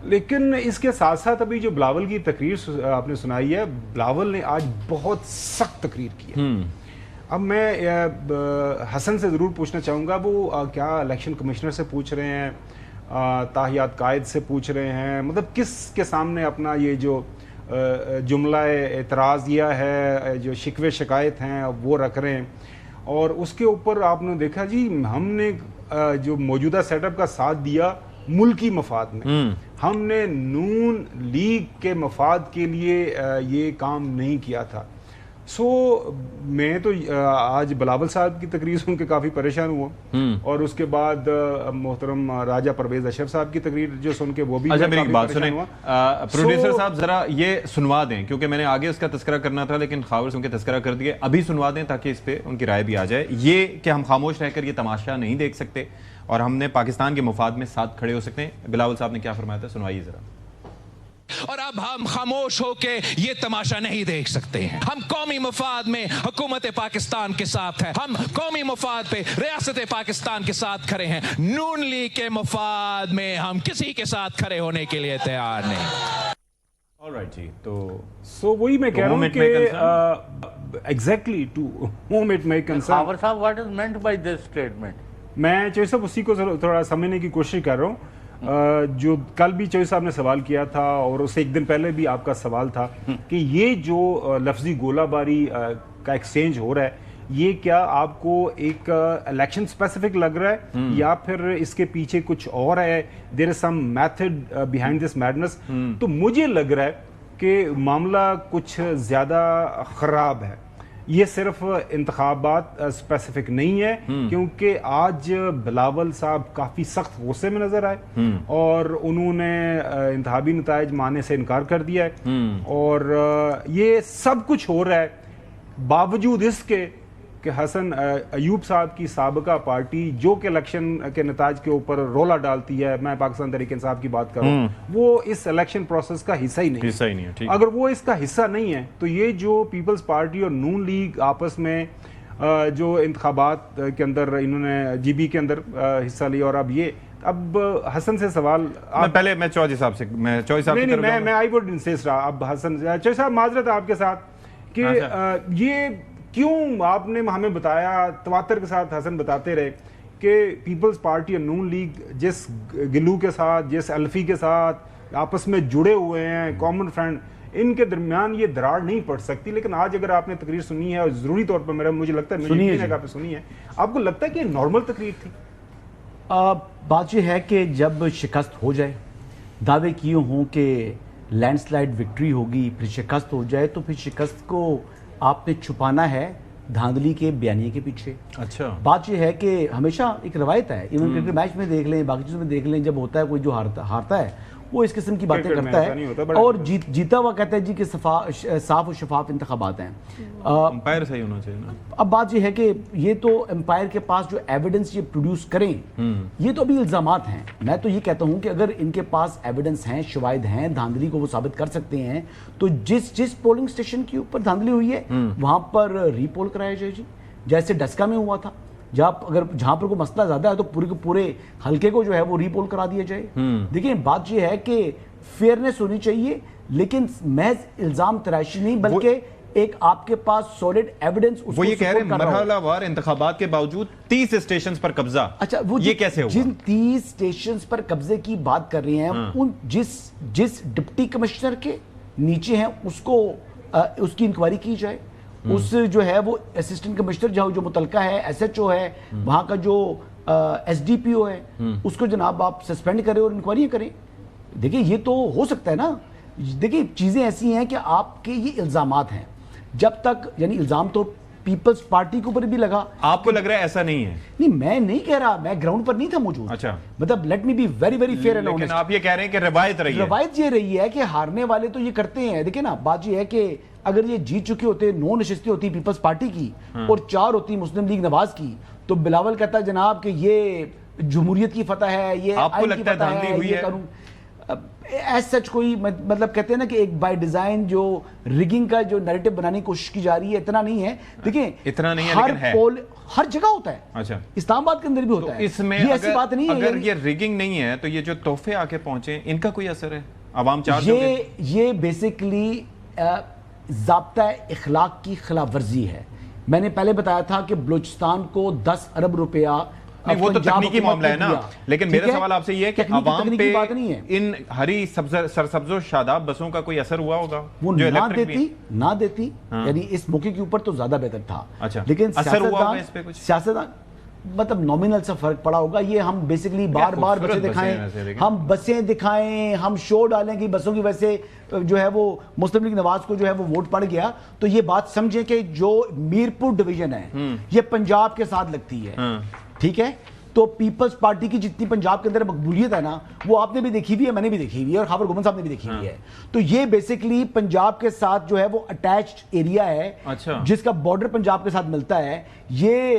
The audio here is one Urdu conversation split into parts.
لیکن اس کے ساتھ ساتھ ابھی جو بلاول کی تقریر آپ نے سنائی ہے، بلاول نے آج بہت سخت تقریر کی ہے. اب میں حسن سے ضرور پوچھنا چاہوں گا، وہ کیا الیکشن کمشنر سے پوچھ رہے ہیں، تاحیات قائد سے پوچھ رہے ہیں، مطلب کس کے سامنے اپنا یہ جو جملہ اعتراض یہ ہے، جو شکوے شکایت ہیں وہ رکھ رہے ہیں. اور اس کے اوپر آپ نے دیکھا جی، ہم نے جو موجودہ سیٹ اپ کا ساتھ دیا ملکی مفاد میں، ہم نے نون لیگ کے مفاد کے لیے یہ کام نہیں کیا تھا. سو میں تو آج بلاول صاحب کی تقریر سن کے کافی پریشان ہوا، اور اس کے بعد محترم راجہ پرویز اشرف صاحب کی تقریر جو سن کے وہ بھی میری بات سنیں پروڈیوسر صاحب، ذرا یہ سنوا دیں، کیونکہ میں نے آگے اس کا تذکرہ کرنا تھا لیکن خاور سن کے تذکرہ کر دیا. ابھی سنوا دیں تاکہ اس پہ ان کی رائے بھی آ جائے. یہ کہ ہم خاموش رہ کر یہ تماشا نہیں دیکھ سکتے اور ہم نے پاکستان کے مفاد میں ساتھ کھڑے ہو سکتے ہیں. بلاول صاحب نے کیا فرمایا تھا، سنوائیے ذرا. اور اب ہم خاموش ہو کے یہ تماشا نہیں دیکھ سکتے ہیں. ہم قومی مفاد میں حکومت پاکستان کے ساتھ ہیں، ہم قومی مفاد پہ ریاست پاکستان کے ساتھ کھڑے ہیں. نون لیگ کے مفاد میں ہم کسی کے ساتھ کھڑے ہونے کے لیے تیار نہیں. آلرائٹ جی، تو وہی میں کہہ رہا ہوں کہ exactly to whom it may concern. Khawar صاحب, what is meant by this statement? میں چوہی صاحب اسی کو تھوڑا سمجھنے کی کوشش کر رہا ہوں. جو کل بھی چوہی صاحب نے سوال کیا تھا اور اس سے ایک دن پہلے بھی آپ کا سوال تھا کہ یہ جو لفظی گولہ باری کا ایکسچینج ہو رہا ہے، یہ کیا آپ کو ایک الیکشن اسپیسیفک لگ رہا ہے یا پھر اس کے پیچھے کچھ اور ہے؟ There is some method behind this madness. تو مجھے لگ رہا ہے کہ معاملہ کچھ زیادہ خراب ہے. یہ صرف انتخابات اسپیسیفک نہیں ہے، کیونکہ آج بلاول صاحب کافی سخت غصے میں نظر آئے اور انہوں نے انتخابی نتائج ماننے سے انکار کر دیا ہے. اور یہ سب کچھ ہو رہا ہے باوجود اس کے کہ حسن ایوب صاحب کی سابقہ پارٹی جو کہ الیکشن کے نتائج کے اوپر رولا ڈالتی ہے، میں پاکستان تحریک انصاف کی بات کروں، وہ اس الیکشن پروسیس کا حصہ ہی نہیں ہے. اگر وہ اس کا حصہ نہیں ہے تو یہ جو پیپلز پارٹی اور نون لیگ آپس میں جو انتخابات کے اندر انہوں نے جی بی کے اندر حصہ لیا، اور اب حسن سے سوال پہلے میں چوہدری صاحب سے میں آئی ووڈ انسسٹ رہا. اب حسن چوہدری صاحب معذرت آپ کے ساتھ کہ یہ کیوں آپ نے ہمیں بتایا، تواتر کے ساتھ حسن بتاتے رہے کہ پیپلز پارٹی اور نون لیگ جس گلو کے ساتھ، جس الفی کے ساتھ آپس میں جڑے ہوئے ہیں، کامن فرینڈ، ان کے درمیان یہ دراڑ نہیں پڑ سکتی. لیکن آج اگر آپ نے تقریر سنی ہے اور ضروری طور پر مجھے لگتا ہے آپ نے سنی ہے، آپ کو لگتا ہے کہ یہ نارمل تقریر تھی؟ بات یہ ہے کہ جب شکست ہو جائے، دعوے کیے ہوں کہ لینڈ سلائڈ وکٹری ہوگی، پھر شکست ہو جائے، تو پھر شکست کو آپ نے چھپانا ہے دھاندلی کے بیانیے کے پیچھے. اچھا، بات یہ ہے کہ ہمیشہ ایک روایت ہے، ایون کرکٹ میچ میں دیکھ لیں، باقی چیزوں میں دیکھ لیں، جب ہوتا ہے کوئی جو ہارتا ہے وہ اس قسم کی باتیں کرتا ہے اور جیتا ہوا کہتا ہے جی کہ صاف و شفاف انتخابات ہیں. امپائر صحیح ہونا چاہیے نا. اب بات یہ ہے کہ یہ تو امپائر کے پاس جو ایویڈنس یہ پروڈیوس کریں، یہ تو ابھی الزامات ہیں. میں تو یہ کہتا ہوں کہ اگر ان کے پاس ایویڈنس ہیں، شواہد ہیں، دھاندلی کو وہ ثابت کر سکتے ہیں، تو جس پولنگ اسٹیشن کے اوپر دھاندلی ہوئی ہے وہاں پر ری پول کرایا جائے جی، جیسے ڈسکا میں ہوا تھا. جہاں پر کوئی مسئلہ زیادہ ہے تو پورے حلقے کو جو ہے وہ ری پول کرا دیا جائے. دیکھیں بات یہ ہے کہ فیئرنیس ہونی چاہیے، لیکن محض الزام تراشی نہیں، بلکہ ایک آپ کے پاس سولیڈ ایویڈنس. وہ یہ کہہ رہے ہیں مرحلہ وار انتخابات کے باوجود 30 اسٹیشنز پر قبضہ. اچھا، وہ یہ کیسے ہوا؟ جن 30 اسٹیشنز پر قبضے کی بات کر رہے ہیں، ان جس ڈپٹی کمشنر کے نیچے ہیں اس کی انکوائری کی جائے. اس جو ہے وہ اسسٹنٹ کمشنر جو متعلقہ ہے، ایس ایچ او ہے وہاں کا، جو ایس ڈی پی او ہے، اس کو جناب آپ سسپینڈ کریں اور انکوائریاں کریں. دیکھیں یہ تو ہو سکتا ہے نا. دیکھیں چیزیں ایسی ہیں کہ آپ کے یہ الزامات ہیں، جب تک یعنی الزام تو پیپلز پارٹی کے اوپر بھی لگا. آپ کو لگ رہا ہے ایسا نہیں ہے؟ نہیں، میں نہیں کہہ رہا، میں گراؤنڈ پر نہیں تھا موجود. اچھا، مطلب let me be very very fair and honest. لیکن آپ یہ کہہ رہے ہیں کہ روایت یہ رہی ہے کہ ہارنے والے تو یہ کرتے ہیں. دیکھیں نا، بات یہ ہے کہ اگر یہ جیت چکے ہوتے، 9 نشستیں ہوتی پیپلز پارٹی کی اور 4 ہوتی مسلم لیگ نواز کی، تو بلاول کہتا جناب کہ یہ جمہوریت کی فتح ہے، یہ آئین کی فتح ہے، یہ کروں. ایس سچ کوئی مطلب کہتے ہیں نا کہ ایک بائی ڈیزائن جو ریگنگ کا جو نیریٹو بنانے کی کوشش کی جا رہی ہے، اتنا نہیں ہے. دیکھیں اتنا نہیں ہے، لیکن ہے. ہر جگہ ہوتا ہے. اچھا اسلام آباد کے اندر بھی ہوتا ہے. اس میں یہ ایسی بات نہیں ہے. اگر یہ ریگنگ نہیں ہے تو یہ جو تحفے آ کے پہنچے ان کا کوئی اثر ہے؟ عوام چارج یہ بیسیکلی ضابطہ اخلاق کی خلاف ورزی ہے. میں نے پہلے بتایا تھا کہ بلوچستان کو 10 ارب روپیہ, وہ تو تکنیکی معاملہ ہے نا, لیکن میرا سوال آپ سے یہ ہے کہ عوام پہ ان ہری سرسبز و شاداب بسوں کا کوئی اثر ہوا ہوگا؟ وہ نہ دیتی یعنی اس موقع کے اوپر تو زیادہ بہتر تھا. لیکن سیاستدان مطلب نومینل سے فرق پڑا ہوگا. یہ ہم بیسیکلی بار بار بسیں دکھائیں, ہم بسیں دکھائیں, ہم شو ڈالیں کہ بسوں کی وجہ سے جو ہے وہ مسلم لیگ نواز کو جو ہے وہ ووٹ پڑ گیا. تو یہ بات سمجھیں کہ جو میرپور ڈویژن ہے یہ پنجاب کے ساتھ لگتی ہے, ٹھیک ہے. تو پیپلز پارٹی کی جتنی پنجاب کے اندر مقبولیت ہے نا وہ آپ نے بھی دیکھی ہوئی ہے, میں نے بھی دیکھی ہوئی ہے, اور خاور گومن صاحب نے بھی دیکھی ہوئی ہے. تو یہ بیسیکلی پنجاب کے ساتھ جو ہے وہ اٹیچڈ ایریا ہے جس کا بارڈر پنجاب کے ساتھ ملتا ہے. یہ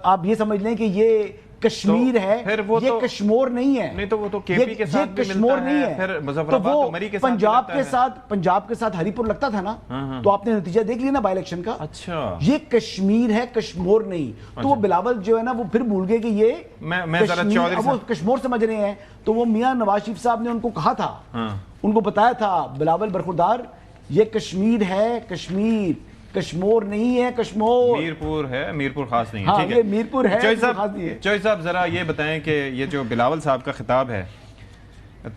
آپ یہ سمجھ لیں کہ یہ کشمیر ہے, یہ کشمور نہیں ہے. نہیں تو وہ تو کے پی کے ساتھ بھی کشمور ملتا نہیں ہے, پھر مظفر تو آباد وہ تو مری کے ساتھ پنجاب کے ساتھ ہری پور لگتا تھا نا, تو آپ نے نتیجہ دیکھ لیا نا بائی الیکشن کا. اچھا یہ کشمیر ہے, کشمور نہیں. تو وہ بلاول جو ہے نا وہ پھر بھول گئے کہ یہ وہ کشمور سمجھ رہے ہیں. تو وہ میاں نواز شریف صاحب نے ان کو کہا تھا, ان کو بتایا تھا بلاول برخوردار یہ کشمیر ہے, کشمور نہیں ہے, کشمور میرپور ہے, میرپور خاص نہیں ہے. ہاں ٹھیک ہے, یہ میرپور ہے, خاص نہیں ہے. چوئی صاحب ذرا یہ بتائیں کہ یہ جو بلاول صاحب کا خطاب ہے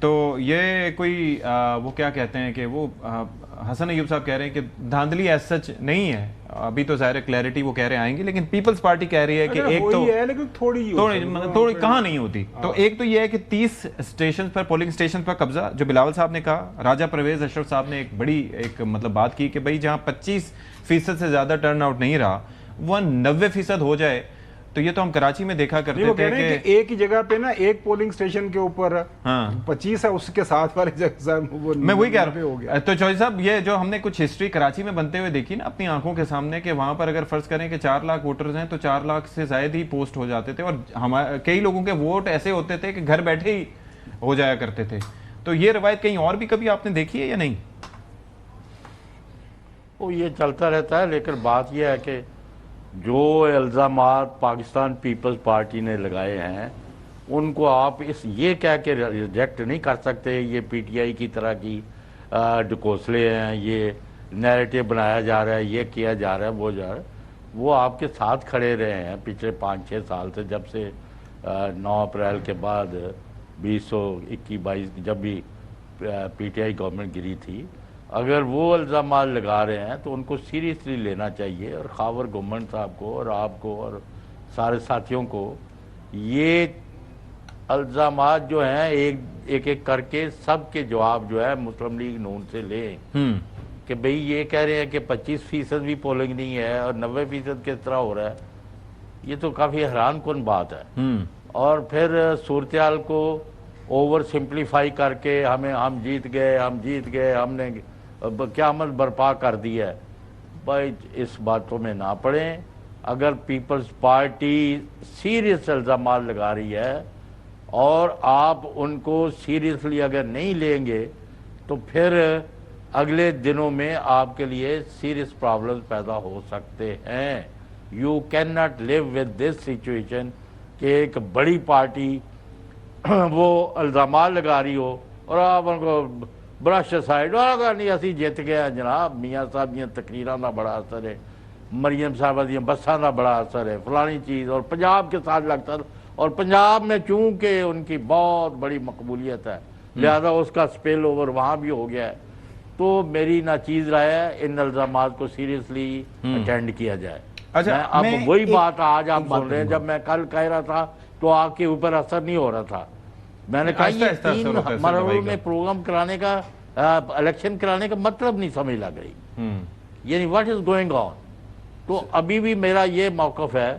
تو یہ کوئی وہ کیا کہتے ہیں کہ وہ حسن ایوب صاحب کہہ رہے ہیں کہ دھاندلی ایز سچ نہیں ہے, ابھی تو ظاہر کلیئرٹی وہ کہہ رہے آئیں گی, لیکن پیپلز پارٹی کہہ رہی ہے کہ ایک تو تھوڑی کہاں نہیں ہوتی. تو ایک تو یہ ہے کہ 30 اسٹیشن پر پولنگ اسٹیشن پر قبضہ, جو بلاول صاحب نے کہا. راجہ پرویز اشرف صاحب نے ایک بڑی مطلب بات کی کہ بھائی جہاں 25% سے زیادہ ٹرن آؤٹ نہیں رہا وہ 90% ہو جائے. تو یہ تو ہم کراچی میں دیکھا کرتے تھے کہ ایک ہی جگہ پہ نا ایک پولنگ اسٹیشن کے اوپر 25 ہے, اس کے ساتھ والے جگہ میں وہی کہہ رہا ہوں. تو چوہدری صاحب یہ جو ہم نے کچھ ہسٹری کراچی میں بنتے ہوئے دیکھی نا اپنی آنکھوں کے سامنے, کہ وہاں پر اگر فرض کریں کہ 4 لاکھ ووٹرز ہیں تو 4 لاکھ سے زائد ہی پوسٹ ہو جاتے تھے, اور کئی لوگوں کے ووٹ ایسے ہوتے تھے کہ گھر بیٹھے ہی ہو جایا کرتے تھے. تو یہ روایت کہیں اور بھی کبھی آپ نے دیکھی ہے یا نہیں؟ وہ یہ چلتا رہتا ہے, لیکن بات یہ ہے کہ جو الزامات پاکستان پیپلز پارٹی نے لگائے ہیں ان کو آپ یہ کہہ کے ریجیکٹ نہیں کر سکتے یہ پی ٹی آئی کی طرح کی ڈکوسلے ہیں, یہ نیریٹو بنایا جا رہا ہے, یہ کیا جا رہا ہے, وہ جا رہا ہے. وہ آپ کے ساتھ کھڑے رہے ہیں پچھلے 5-6 سال سے, جب سے 9 اپریل کے بعد 2021-22 جب بھی پی ٹی آئی گورنمنٹ گری تھی. اگر وہ الزامات لگا رہے ہیں تو ان کو سیریسلی لینا چاہیے, اور خاور گومن صاحب کو اور آپ کو اور سارے ساتھیوں کو یہ الزامات جو ہیں ایک ایک کر کے سب کے جواب جو ہے مسلم لیگ نون سے لیں کہ بھئی یہ کہہ رہے ہیں کہ 25% بھی پولنگ نہیں ہے اور 90% کس طرح ہو رہا ہے. یہ تو کافی حیران کن بات ہے. اور پھر صورتحال کو اوور سمپلیفائی کر کے ہم جیت گئے, ہم نے قیامت برپا کر دی ہے. بھائی اس باتوں میں نہ پڑیں. اگر پیپلز پارٹی سیریس الزامات لگا رہی ہے اور آپ ان کو سیریسلی اگر نہیں لیں گے تو پھر اگلے دنوں میں آپ کے لیے سیریس پرابلمز پیدا ہو سکتے ہیں. You can not live with this situation کہ ایک بڑی پارٹی وہ الزامات لگا رہی ہو اور آپ ان کو برش سائڈ, اور اگر نہیں اسی جیت گئے ہیں جناب, میاں صاحب دیا تقریراں دا بڑا اثر ہے, مریم صاحبہ دیا بساں دا بڑا اثر ہے, فلانی چیز, اور پنجاب کے ساتھ لگتا, اور پنجاب میں چونکہ ان کی بہت بڑی مقبولیت ہے لہذا اس کا سپیل اوور وہاں بھی ہو گیا ہے. تو میری ناچیز رائے ہے ان الزامات کو سیریسلی اٹینڈ کیا جائے. اب وہی بات آج آپ سن رہے ہیں, جب میں کل کہہ رہا تھا تو آپ کے اوپر اثر نہیں ہو رہا تھا. میں نے کہا یہ 3 مرحلوں میں پروگرام کرانے کا, الیکشن کرانے کا مطلب نہیں سمجھ لگ رہی, یعنی واٹ از گوئنگ آن. تو ابھی بھی میرا یہ موقف ہے,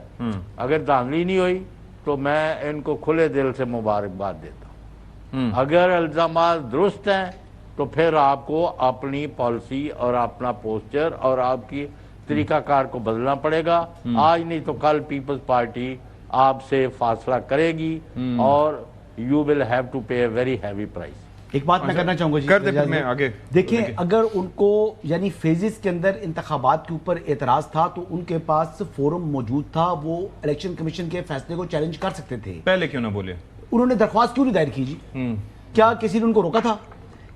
اگر دھاندلی نہیں ہوئی تو میں ان کو کھلے دل سے مبارکباد دیتا ہوں. اگر الزامات درست ہیں تو پھر آپ کو اپنی پالیسی اور اپنا پوسچر اور آپ کی طریقہ کار کو بدلنا پڑے گا. آج نہیں تو کل پیپلز پارٹی آپ سے فاصلہ کرے گی اور you will have to pay a very heavy price. ایک بات میں کرنا چاہوں گا جی، کر دیں پھر میں آگے دیکھیں اگر ان کو یعنی فیزز کے اندر انتخابات کے اوپر اعتراض تھا تو ان کے پاس فورم موجود تھا، وہ الیکشن کمیشن کے فیصلے کو چیلنج کر سکتے تھے. پہلے کیوں نہ بولے؟ انہوں نے درخواست کیوں نہیں دائر کی جی؟ کیا کسی نے ان کو روکا تھا؟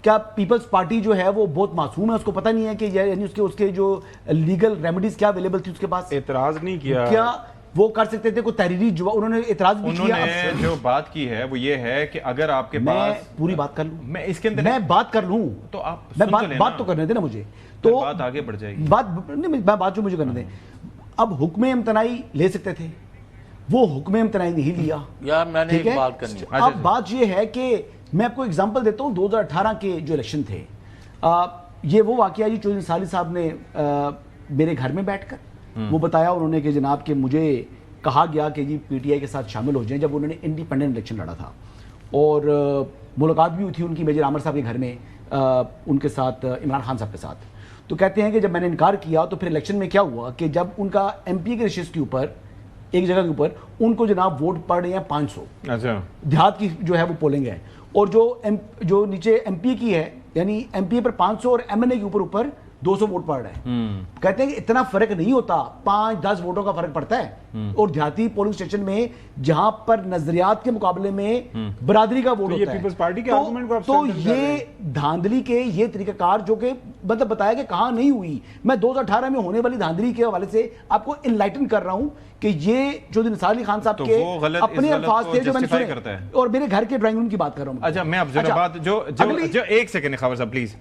کیا پیپلز پارٹی جو ہے وہ بہت معصوم ہے، اس کو پتہ نہیں ہے کہ یعنی اس کے جو لیگل ریمیڈیز کیا اویلیبل تھی اس کے پاس؟ اعتراض نہیں کیا. کیا وہ کر سکتے تھے کوئی تحریری جواب؟ انہوں نے اعتراض بھی انہوں کیا. نے جو بات کی ہے وہ یہ ہے کہ اگر آپ کے میں پاس پوری بات کر لوں، میں اس کے اندر میں بات کر لوں تو آپ میں سن تو لینا. بات تو کرنے دیں نا مجھے. تو بات آگے بڑھ جائے گی. بات جو مجھے کرنے دیں. اب حکم امتناعی لے سکتے تھے، وہ حکم امتناعی نہیں لیا. یار میں نے ٹھیک ایک ہے؟ بات کرنی ہے. اب بات یہ ہے کہ میں آپ کو اگزامپل دیتا ہوں. 2018 کے جو الیکشن تھے، یہ وہ واقعہ جی چودھری نثار علی صاحب نے میرے گھر میں بیٹھ کر وہ بتایا انہوں نے کہ جناب کہ مجھے کہا گیا کہ جی پی ٹی آئی کے ساتھ شامل ہو جائیں، جب انہوں نے انڈیپینڈنٹ الیکشن لڑا تھا. اور ملاقات بھی ہوئی تھی ان کی میجر عامر صاحب کے گھر میں ان کے ساتھ، عمران خان صاحب کے ساتھ. تو کہتے ہیں کہ جب میں نے انکار کیا تو پھر الیکشن میں کیا ہوا کہ جب ان کا ایم پی کے ریشز کے اوپر ایک جگہ کے اوپر ان کو جناب ووٹ پڑ رہے ہیں 500. اچھا دیہات کی جو ہے وہ پولنگ ہے، اور جو نیچے ایم پی کی ہے یعنی ایم پی پر 500 اور ایم این اے کے اوپر 200 ووٹ پڑ رہا ہے. کہتے ہیں کہ اتنا فرق نہیں ہوتا، 5-10 ووٹوں کا فرق پڑتا ہے. اور دیہاتی پولنگ اسٹیشن میں جہاں پر نظریات کے مقابلے میں برادری کا ووٹ یہ ہوتا ہے، پیپلز پارٹی کے آرگومنٹ کو آپ تو سینٹر کر رہے یہ دھاندلی کے یہ طریقہ کار جو کہ مطلب بتایا کہ کہاں نہیں ہوئی. میں 2018 میں ہونے والی دھاندلی کے حوالے سے آپ کو انلائٹن کر رہا ہوں کہ یہ چودھری نثار علی خان صاحب تو کے وہ غلط اپنے الفاظ تھے جو میں نے justify کرتا سنے، ہے. اور میرے گھر کے ڈرائنگ روم کی بات کر رہا ہوں. اچھا میں اب ذرا بات جو ایک سیکنڈ خاور صاحب پلیز